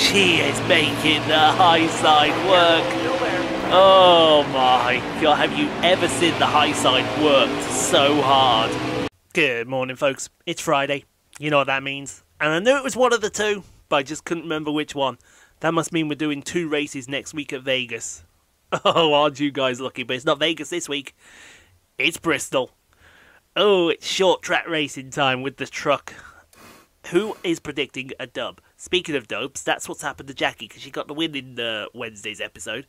she is making the high side work. Oh my god, have you ever seen the high side worked so hard? Good morning, folks. It's Friday. You know what that means. And I knew it was one of the two, but I just couldn't remember which one. That must mean we're doing 2 races next week at Vegas. Oh, aren't you guys lucky? But it's not Vegas this week. It's Bristol. Oh, it's short track racing time with the truck. Who is predicting a dub? Speaking of dubs, that's what's happened to Jackie, because she got the win in Wednesday's episode.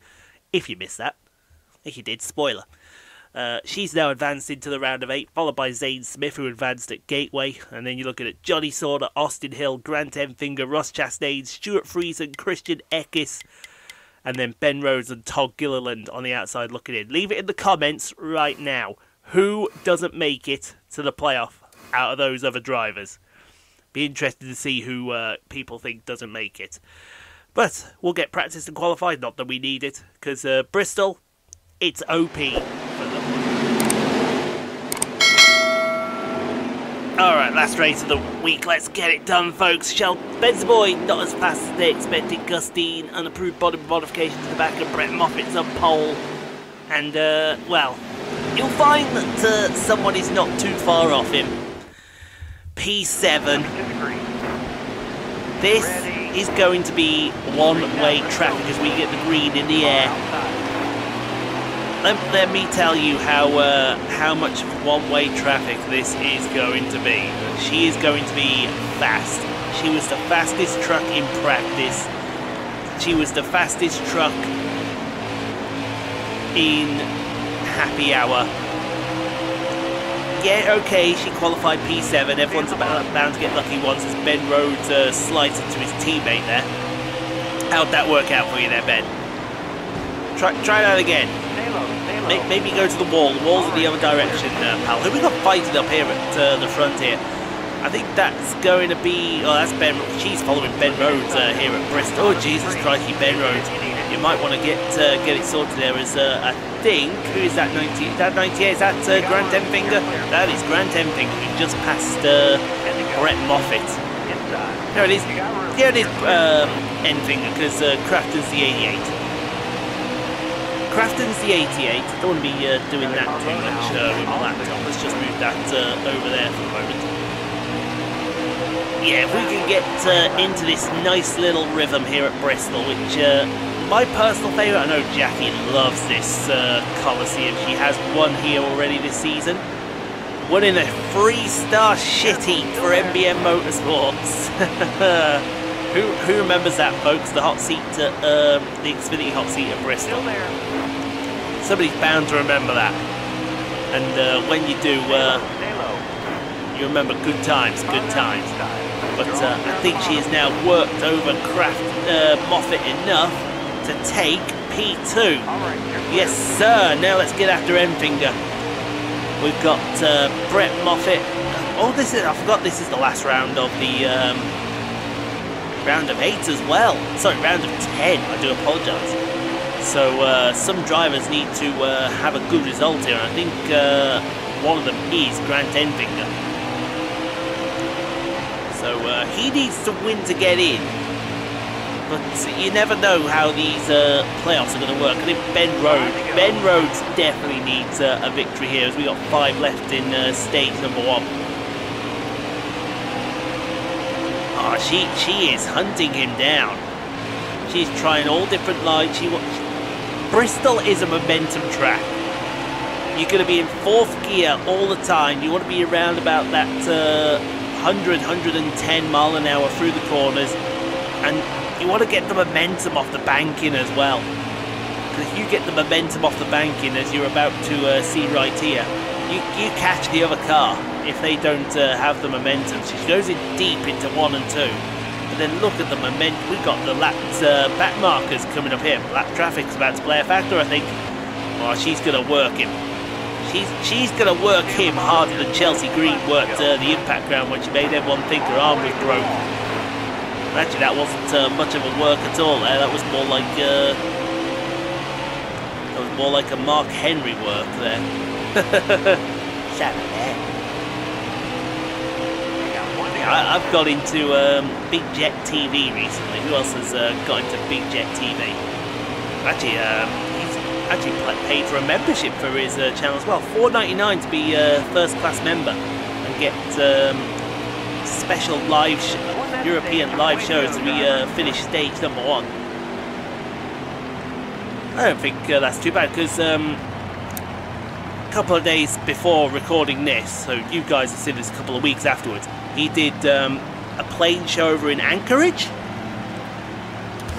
If you missed that. If you did, spoiler. She's now advanced into the round of 8, followed by Zane Smith, who advanced at Gateway. And then you're looking at Johnny Sauter, Austin Hill, Grant Enfinger, Ross Chastain, Stuart Friesen, Christian Eckes, and then Ben Rhodes and Todd Gilliland on the outside looking in. Leave it in the comments right now. Who doesn't make it to the playoff out of those other drivers? Be interested to see who people think doesn't make it. But we'll get practice and qualified, not that we need it, because Bristol, it's OP. Alright, last race of the week. Let's get it done, folks. Ben's boy, not as fast as they expected. Gustine, unapproved body modification to the back of Brett Moffitt's up pole. And, well, you'll find that someone is not too far off him. P7. This is going to be one-way traffic as we get the green in the air. Let me tell you how much one-way traffic this is going to be. She is going to be fast. She was the fastest truck in practice. She was the fastest truck in happy hour. Yeah, okay, she qualified P7. Everyone's bound to get lucky once as Ben Rhodes slides into his teammate there. How'd that work out for you there, Ben? Try that again. Maybe go to the wall. The wall's in the other direction, pal. Who we got fighting up here at the front here? I think that's going to be... Oh, that's Ben. She's following Ben Rhodes here at Bristol. Oh, Jesus Christ, Ben Rhodes. You might want to get it sorted there as, I think... Who is that, 90? Is that 98? Is that Grant Enfinger? That is Grant Enfinger, who just passed Brett Moffitt. There it is. Here it is, Enfinger, because Crafton's the 88. Crafton's the 88. I don't want to be doing that too much with my laptop. Let's just move that over there for the moment. Yeah, if we can get into this nice little rhythm here at Bristol, which my personal favourite, I know Jackie loves this Coliseum. She has won here already this season. Won in a 3-star shit heat for NBM Motorsports. Who remembers that, folks? The hot seat, the Xfinity hot seat at Bristol. Somebody's bound to remember that. And when you do, you remember good times, good times. But I think she has now worked over Moffitt enough to take P2. Yes, sir. Now let's get after Enfinger. We've got Brett Moffitt. Oh, I forgot this is the last round of the round of 8 as well. Sorry, round of 10. I do apologise. So some drivers need to have a good result here. I think one of them is Grant Enfinger. So he needs to win to get in. But you never know how these playoffs are going to work. I think Ben Rhodes definitely needs a victory here, as we got 5 left in stage number 1. Oh, she is hunting him down. She's trying all different lines. Bristol is a momentum track. You're going to be in 4th gear all the time. You want to be around about that 100, 110 mile an hour through the corners. And you want to get the momentum off the banking as well. Because if you get the momentum off the banking, as you're about to see right here, you catch the other car if they don't have the momentum. So she goes in deep into 1 and 2. But then look at the momentum. We've got the lap back markers coming up here. Lap traffic's about to play a factor, I think. Oh, she's going to work him. She's going to work him harder than Chelsea Green worked the impact ground when she made everyone think her arm was broke. Actually, that wasn't much of a work at all there. That was more like a Mark Henry work there. Shut up there. Yeah, I've got into Big Jet TV recently. Who else has got into Big Jet TV? Actually, he's actually paid for a membership for his channel as well. $4.99 to be a first-class member and get special live European live shows as we finish stage number 1. I don't think that's too bad, because a couple of days before recording this, so you guys have seen this a couple of weeks afterwards, he did a plane show over in Anchorage,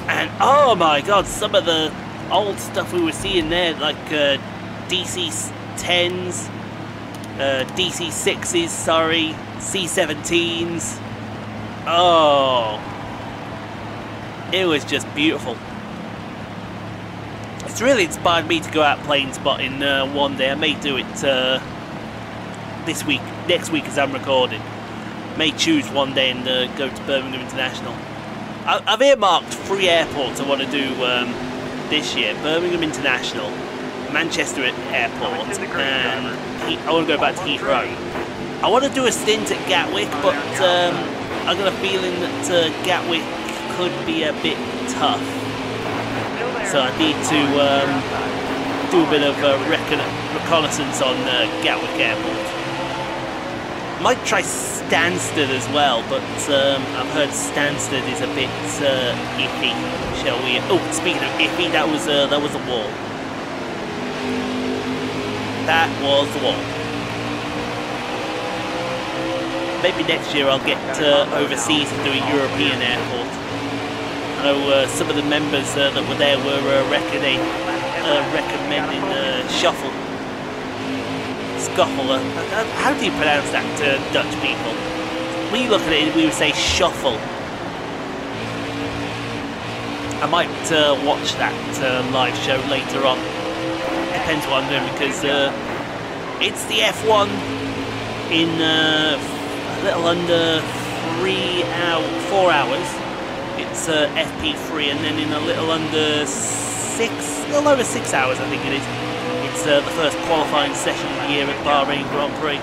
and oh my god, some of the old stuff we were seeing there, like DC-10s, DC-6s, sorry, C-17s. Oh, it was just beautiful. It's really inspired me to go out plane spotting one day. I may do it this week, next week as I'm recording. May choose one day and go to Birmingham International. I've earmarked 3 airports I want to do this year. Birmingham International, Manchester Airport, and I want to go back to Heathrow. I want to do a stint at Gatwick, but I've got a feeling that Gatwick could be a bit tough. So I need to do a bit of reconnaissance on Gatwick Airport. Might try Stansted as well, but I've heard Stansted is a bit iffy. Shall we? Oh, speaking of iffy, that was a wall. That was the wall. Maybe next year I'll get overseas and do a European airport. I know some of the members that were there were recommending Shuffle. Scuffle. How do you pronounce that to Dutch people? When you look at it, we would say Shuffle. I might watch that live show later on. Depends what I'm doing, because it's the F1 in a little under 4 hours. It's FP3, and then in a little under little over 6 hours, I think it is. It's the first qualifying session of the year at Bahrain Grand Prix.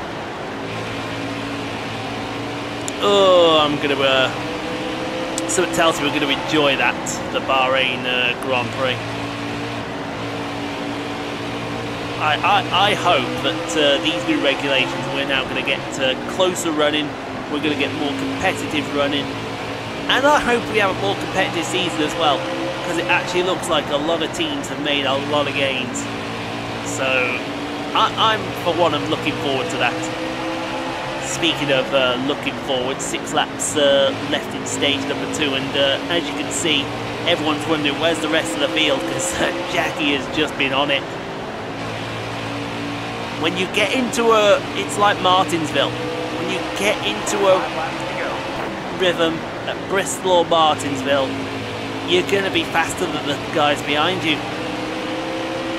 Oh, I'm going to... something tells me we're going to enjoy that, the Bahrain Grand Prix. I hope that these new regulations, we're now going to get closer running, we're going to get more competitive running, and I hope we have a more competitive season as well, because it actually looks like a lot of teams have made a lot of gains. So I'm for one, I'm looking forward to that. Speaking of looking forward, 6 laps left in stage number 2, and as you can see, everyone's wondering where's the rest of the field, because Jackie has just been on it. When you get into it's like Martinsville. When you get into a rhythm at Bristol or Martinsville, you're going to be faster than the guys behind you.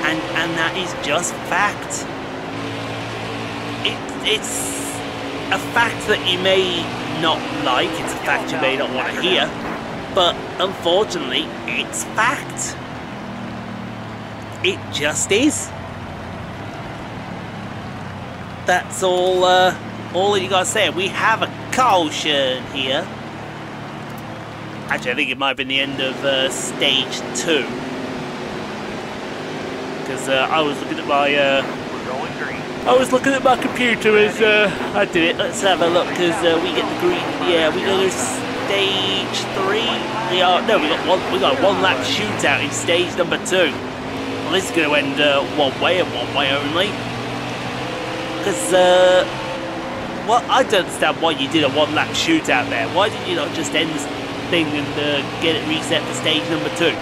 And that is just fact. It's a fact that you may not like, it's a fact you may not want to hear, but unfortunately, it's fact. It just is. That's all that you gotta say. We have a caution here. Actually, I think it might have been the end of stage 2. Because I was looking at my computer as I did it. Let's have a look, because we get the green. Yeah, we go to stage 3. We got one lap shootout in stage number 2. Well, this is going to end one way and one way only. Because well, I don't understand why you did a 1 lap shootout there. Why did you not just end this thing and get it reset for stage number 2?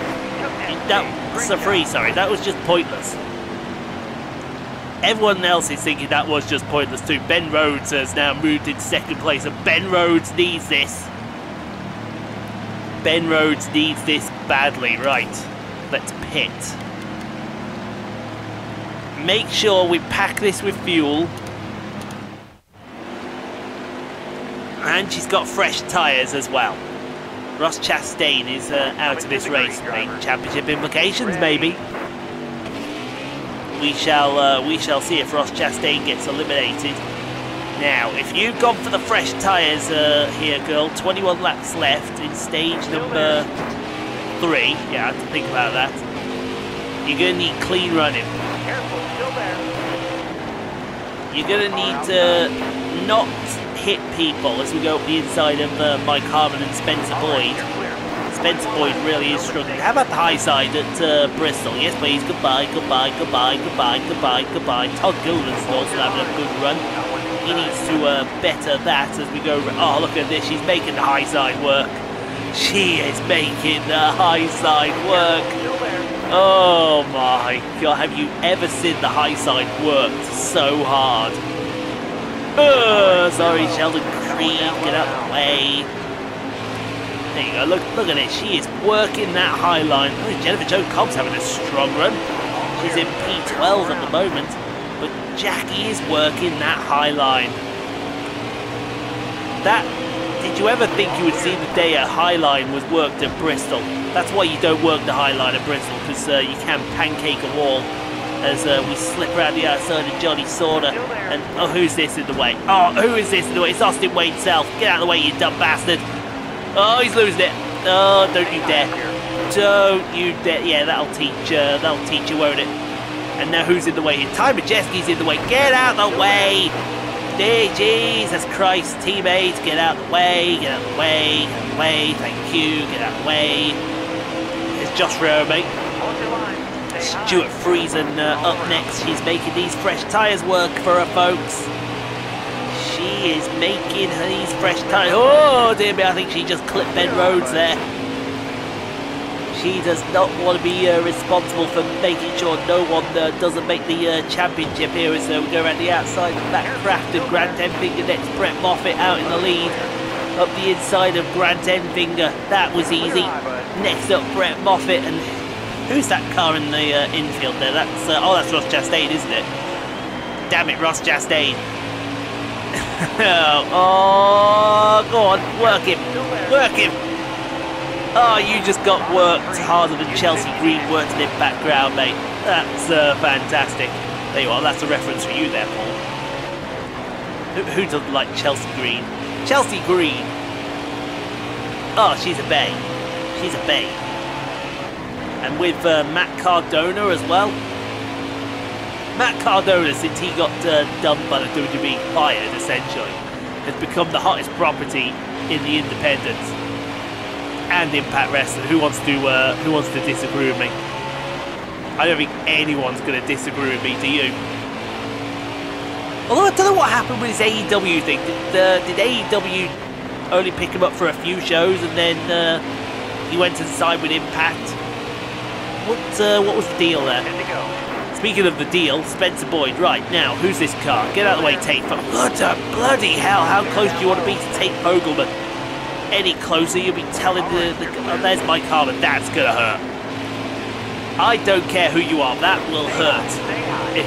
That's a 3, sorry. That was just pointless. Everyone else is thinking that was just pointless too. Ben Rhodes has now moved into 2nd place, and Ben Rhodes needs this. Ben Rhodes needs this badly. Right, let's pit. Make sure we pack this with fuel. And she's got fresh tyres as well. Ross Chastain is out of this race. Championship implications, maybe. We shall see if Ross Chastain gets eliminated. Now, if you've gone for the fresh tyres here, girl, 21 laps left in stage number 3. Yeah, I have to think about that. You're going to need clean running. You're going to need to not hit people as we go up the inside of Mike Harmon and Spencer Boyd. Spencer Boyd really is struggling. How about the high side at Bristol? Yes, please. Goodbye, goodbye, goodbye, goodbye, goodbye, goodbye. Todd Gilliland's also having a good run. He needs to better that as we go. Oh, look at this. She's making the high side work. She is making the high side work. Oh my God. Have you ever seen the high side worked so hard? Sorry, Sheldon Creed. Get out of the way. There you go. Look at it. She is working that high line. Oh, Jennifer Jo Cobb's having a strong run. She's in P12 at the moment. But Jackie is working that high line. Did you ever think you would see the day a high line was worked at Bristol? That's why you don't work the high line at Bristol, because you can pancake a wall as we slip around the outside of Johnny Sauter. And oh, who's this in the way? Oh, who is this in the way? It's Austin Wade Self. Get out of the way, you dumb bastard. Oh, he's losing it. Oh, don't you dare. Don't you dare. Yeah, that'll teach you, won't it? And now who's in the way? Ty Majeski's in the way. Get out of the way. Hey, Jesus Christ, teammates, get out of the way. Get out of the way. Get out of the way. Thank you. Get out of the way. It's Josh Rowe, mate. Stuart Friesen up next. She's making these fresh tyres work for her, folks. She is making these fresh tyres. Oh, dear me, I think she just clipped Ben Rhodes there. She does not want to be responsible for making sure no one doesn't make the championship here as we go around the outside of Matt Craft and Grant Enfinger. Next, Brett Moffitt out in the lead. Up the inside of Grant Enfinger. That was easy. Next up, Brett Moffitt. And who's that car in the infield there? That's Ross Chastain, isn't it? Damn it, Ross Chastain. Oh, go on, work him. Work him. Oh, you just got worked harder than Chelsea Green worked in the background, mate. That's fantastic. There you are, that's a reference for you there, Paul. Who doesn't like Chelsea Green? Chelsea Green. Oh, she's a babe. She's a babe. And with Matt Cardona as well. Matt Cardona, since he got done by the WWE, fired essentially, has become the hottest property in the independents and Impact Wrestling. Who wants to disagree with me? I don't think anyone's going to disagree with me. Do you? Although I don't know what happened with his AEW thing. Did AEW only pick him up for a few shows and then he went and signed with Impact? What was the deal there? Speaking of the deal, Spencer Boyd. Right, now, who's this car? Get out of the way, Tate. What the bloody hell? How close do you want to be to Tate Fogelman? Any closer, you'll be telling oh, there's Mike Harmon. That's going to hurt. I don't care who you are. That will hurt if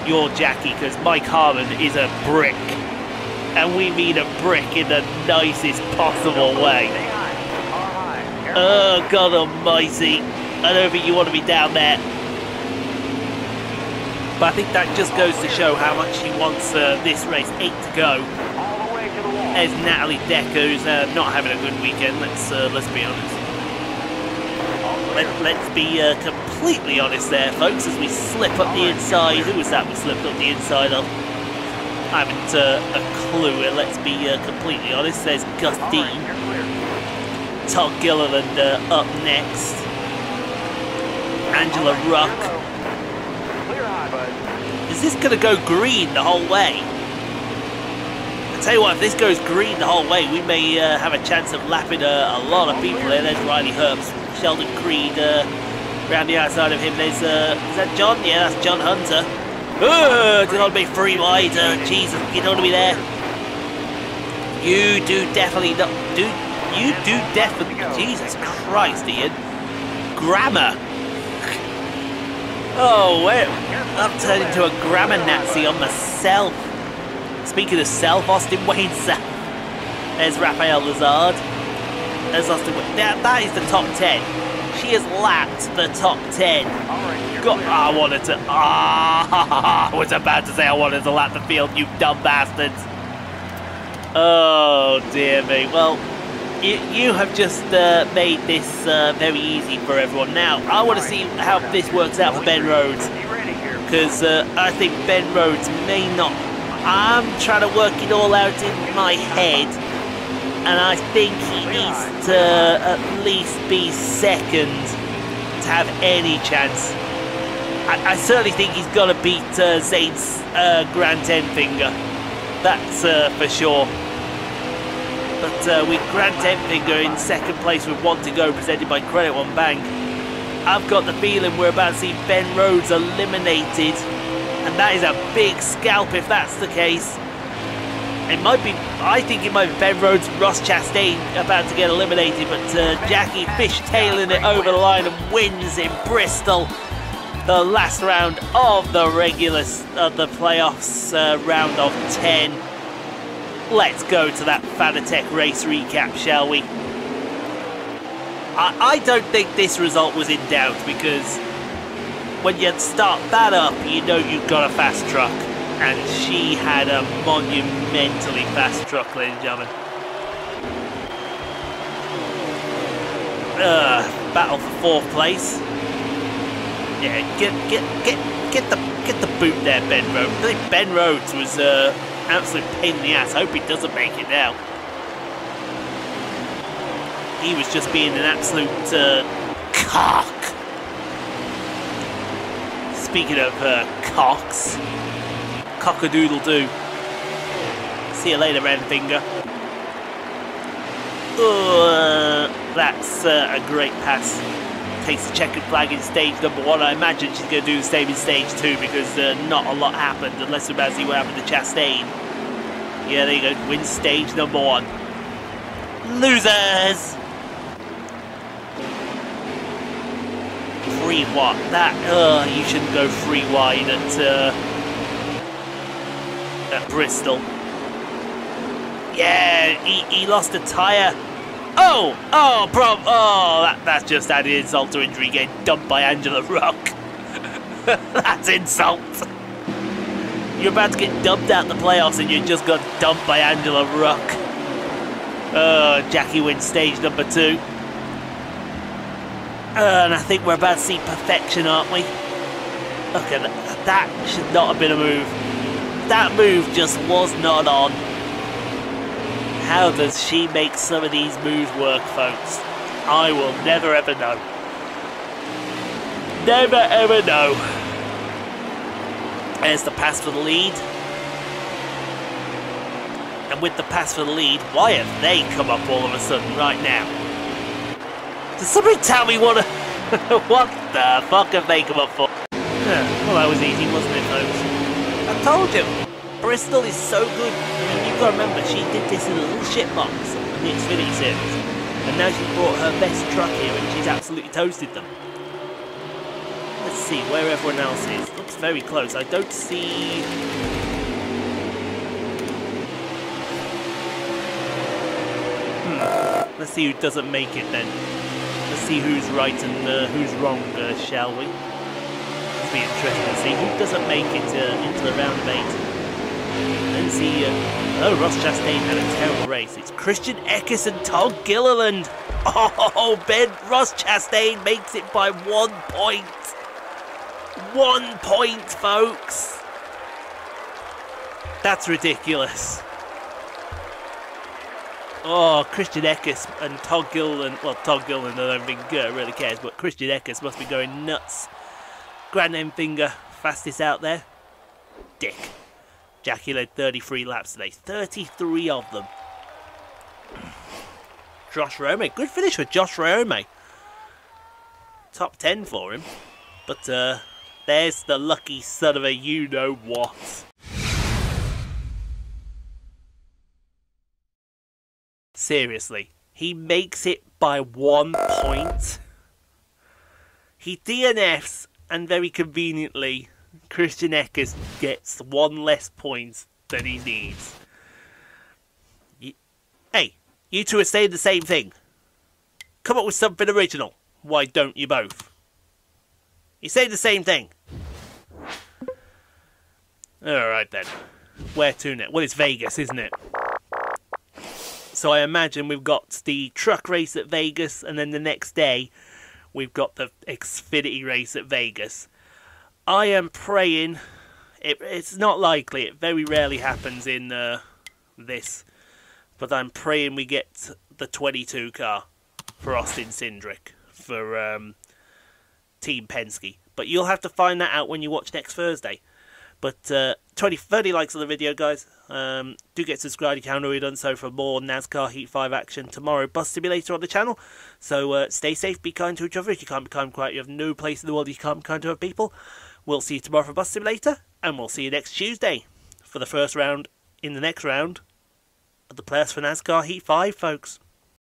you're Jackie, because Mike Harmon is a brick. And we mean a brick in the nicest possible way. Oh, God almighty. I don't think you want to be down there. But I think that just goes to show how much he wants this race. 8 to go. There's Natalie Decker, who's not having a good weekend. Let's be honest. Let's be completely honest there, folks, as we slip up the inside. Who was that we slipped up the inside of? I haven't a clue. Let's be completely honest. There's Gus Dean. Todd Gilliland up next. Angela Ruck. Is this going to go green the whole way? I tell you what, if this goes green the whole way, we may have a chance of lapping a lot of people there. There's Riley Herbst, Sheldon Creed around the outside of him. There's, is that John? Yeah, that's John Hunter. Did not be free wide. Jesus, you don't want to be there. You do definitely not. You do definitely. Jesus Christ, Ian. Grammar. Oh, wait. I'm turning into a grammar Nazi on myself. Speaking of self, Austin Wayne Self. There's Rafael Lazard. There's Austin Wayne. That is the top 10. she has lapped the top 10. God, I wanted to... I was about to say I wanted to lap the field, you dumb bastards. Oh, dear me. Well, you have just made this very easy for everyone. Now, I want to see how this works out for Ben Rhodes. Because I think Ben Rhodes may not... I'm trying to work it all out in my head. And I think he needs to at least be second to have any chance. I certainly think he's got to beat Zane's Grant Enfinger. That's for sure. But with Grant Enfinger in second place with one to go, presented by Credit One Bank, I've got the feeling we're about to see Ben Rhodes eliminated. And that is a big scalp if that's the case. It might be, I think it might be Ben Rhodes and Ross Chastain about to get eliminated, but Jackie fishtailing it over the line and wins in Bristol. The last round of the the playoffs, round of 10. Let's go to that Fanatec race recap, shall we? I don't think this result was in doubt, because when you start that up, you know you've got a fast truck. And she had a monumentally fast truck, ladies and gentlemen. Battle for 4th place. Yeah, get the boot there, Ben Rhodes. I think Ben Rhodes was absolute pain in the ass. I hope he doesn't make it now. He was just being an absolute cock. Speaking of cocks, cock-a-doodle-doo. See you later, Enfinger. That's a great pass. Takes the checkered flag in stage number 1. I imagine she's going to do the same in stage 2 because not a lot happened, unless we're about to see what happened to Chastain. Yeah, there you go. Wins stage number 1. Losers! Free what? That, you shouldn't go free wide at Bristol. Yeah, he lost a tyre. That's just added insult to injury, getting dumped by Angela Ruck. That's insult. You're about to get dumped out the playoffs and you just got dumped by Angela Ruck. Jackie wins stage number 2. And I think we're about to see perfection, aren't we? Look at that. That should not have been a move. That move just was not on. How does she make some of these moves work, folks? I will never ever know. Never ever know. There's the pass for the lead. And with the pass for the lead, why have they come up all of a sudden right now? Does somebody tell me what what the fuck have they come up for? Well, that was easy, wasn't it, folks? I told you, Bristol is so good. You've got to remember, she did this in a little shitbox in the Xfinity Series. And now she's brought her best truck here and she's absolutely toasted them. Let's see where everyone else is. Looks very close. I don't see... Let's see who doesn't make it then. Let's see who's right and who's wrong, shall we? It'll be interesting to see who doesn't make it into the round of 8. Then see, Ross Chastain had a terrible race. It's Christian Eckes and Todd Gilliland. Ross Chastain makes it by 1 point. 1 point, folks. That's ridiculous. Christian Eckes and Todd Gilliland. Well, Todd Gilliland, I don't think really cares, but Christian Eckes must be going nuts. Grant Enfinger, fastest out there. Dick. Jackie led 33 laps today. 33 of them. Josh Rome. Good finish with Josh Rome. Top 10 for him. But there's the lucky son of a you-know-what. Seriously, he makes it by 1 point. He DNFs, and very conveniently, Christian Eckes gets 1 less points than he needs. Hey, you two are saying the same thing. Come up with something original. Why don't you both? You say the same thing. Alright then. Where to next? Well, it's Vegas, isn't it? So I imagine we've got the truck race at Vegas, and then the next day we've got the Xfinity race at Vegas. I am praying... It's not likely. It very rarely happens in this. But I'm praying we get the 22 car for Austin Cindric for Team Penske. But you'll have to find that out when you watch next Thursday. But 30 likes on the video, guys. Do get subscribed if you haven't already done so for more NASCAR Heat 5 action tomorrow. Bus Simulator on the channel. So stay safe, be kind to each other. If you can't be kind, quiet, you have no place in the world you can't be kind to other people. We'll see you tomorrow for Bus Simulator. And we'll see you next Tuesday for the first round in the next round of the playoffs for NASCAR Heat 5, folks.